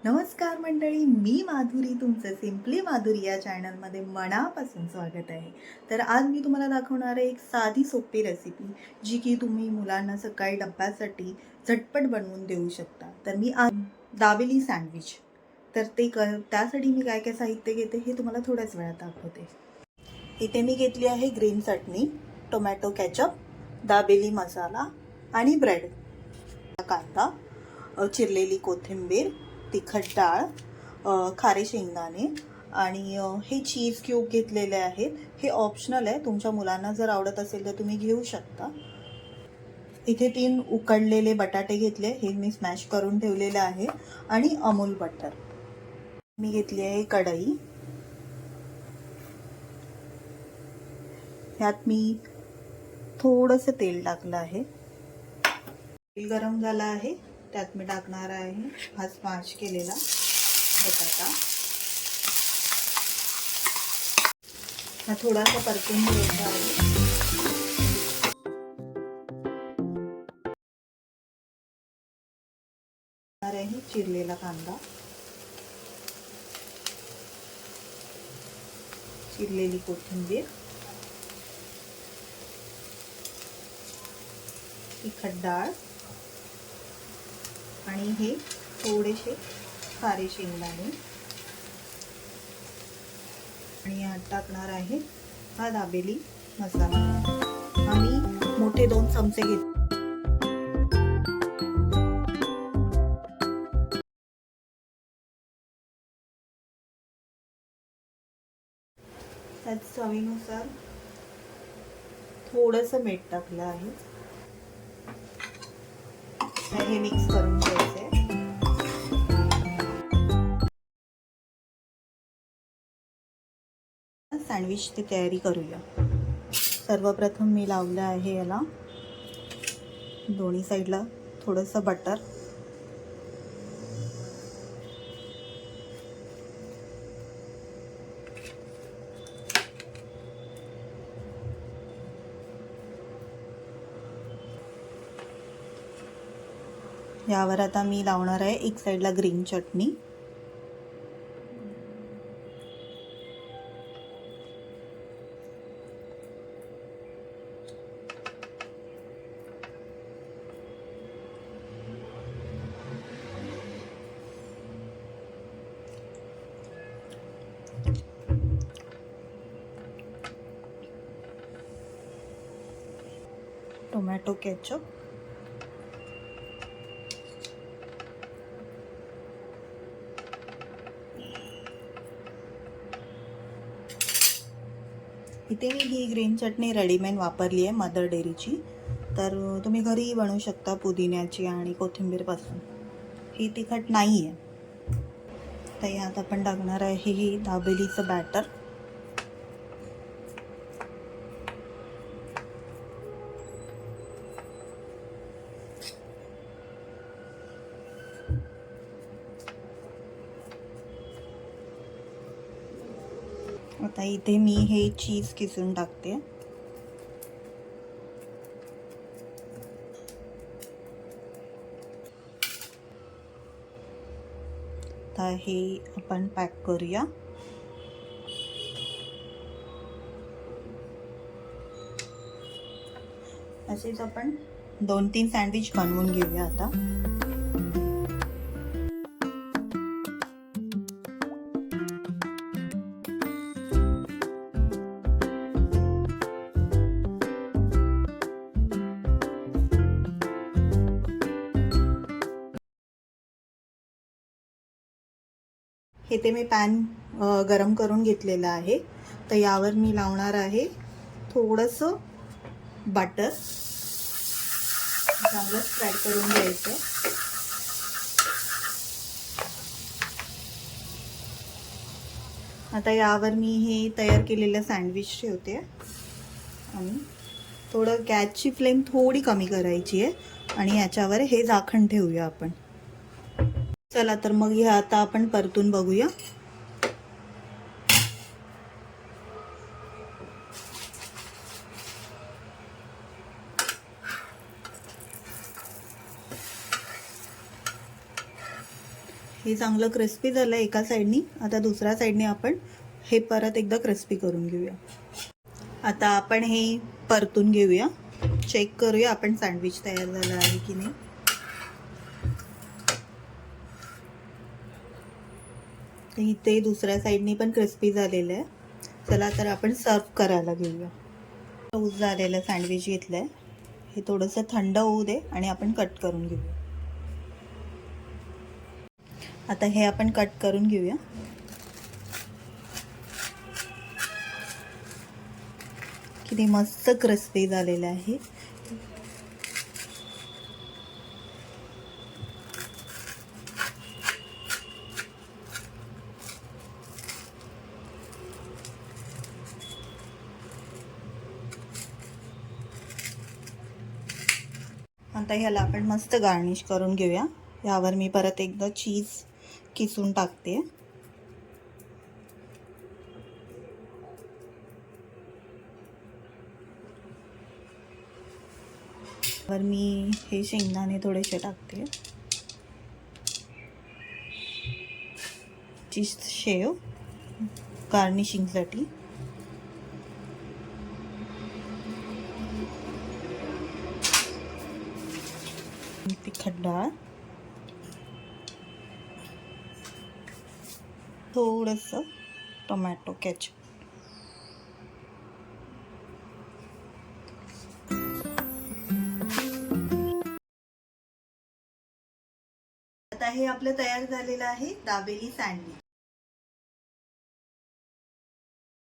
नमस्कार मंडळी, मी माधुरी तुमचं सिम्पली माधुरी या चॅनलमध्ये मनापासून स्वागत आहे. तर आज मी तुम्हाला दाखवणार आहे एक साधी सोपी रेसिपी, जी की तुम्ही मुलांना सकाळी डब्यासाठी झटपट बनवून देऊ शकता. तर मी आज दाबेली सँडविच, तर त्यासाठी मी काय काय साहित्य घेते हे तुम्हाला थोड्याच वेळात दाखवते. इथे मी घेतली आहे ग्रीन चटणी, टोमॅटो केचप, दाबेली मसाला आणि ब्रेड, कांदा, चिरलेली कोथिंबीर, तिखट डाळ, खारे शेंगदाणे आणि हे चीज क्यूब घेतलेले आहेत. हे ऑप्शनल आहे, तुमच्या मुलांना जर आवडत असेल तर तुम्ही घेऊ शकता. इथे 3 उकडलेले बटाटे घेतले, हे मी स्मॅश करून ठेवलेले आहे, आणि अमूल बटर. मी घेतली आहे कढई, ह्यात मी थोडंसं तेल टाकलं आहे. तेल गरम झालं आहे, त्यात मी टाकणार आहे हा स्मॅश केलेला बटाटा. हा थोडासा परतून घ्यायचा आहे. चिरलेला कांदा, चिरलेली कोथिंबीर, तिखट डाळ आणि हे थोडेसे खारे शेंगदाणे, आणि यात टाकणार आहे हा दाबेली मसाला. आम्ही मोठे 2 चमचे घेतले. त्यात चवीनुसार थोडंसं मीठ टाकलं आहे. हे मिक्स करून घ्यायचे. सँडविचची तयारी करूया. सर्वप्रथम मी लावलं आहे याला दोन्ही साईडला थोडंसं बटर. यावर आता मी लावणार आहे एक साईडला ग्रीन चटणी. टोमॅटो केचप, इथे मी ही ग्रीन चटणी रेडीमेड वापरली आहे मदर डेअरीची, तर तुम्ही घरीही बनवू शकता पुदिन्याची आणि कोथिंबीरपासून. ही तिखट नाही आहे. तर यात आपण टाकणार आहे ही दाबेलीचं बॅटर. आता इथे मी हे चीज किसून टाकते. आता हे आपण पॅक करूया. असेच आपण 2-3 सँडविच बनवून घेऊया आता. इथे मी पॅन गरम करून घेतलेला आहे. तर यावर मी लावणार आहे थोडंसं बटर. चांगलं स्प्रेड करून घ्यायचं. आता यावर मी हे तयार केलेलं सँडविच ठेवते आणि थोडं गॅसची फ्लेम थोडी कमी करायची आहे आणि याच्यावर हे झाकण ठेवूया आपण. चला तर मग हे आता आपण परतून बघूया. हे चांगलं क्रिस्पी झालं एका साईडनी. आता दुसऱ्या साईडने आपण हे परत एकदा क्रिस्पी करून घेऊया. आता आपण हे परतून घेऊया. चेक करूया आपण सँडविच तयार झालं आहे की नाही. इथे दुसऱ्या साईडनी पण क्रिस्पी झालेलं आहे. चला तर आपण सर्व करायला घेऊया. टोस्ट झालेलं सँडविच घेतलं आहे. हे थोडंसं थंड होऊ दे आणि आपण कट करून घेऊया. आता हे आपण कट करून घेऊया. किती मस्त क्रिस्पी झालेलं आहे. आता ह्याला आपण मस्त गार्निश करून घेऊया. यावर मी परत एकदा चीज किसून टाकते. वर मी हे शेंगदाणे थोडेसे टाकते. चीज शेव गार्निशिंगसाठी. तिखट डाळ, थोडंसं टोमॅटो केचप. आता हे आपलं तयार झालेलं आहे दाबेली सँडविच.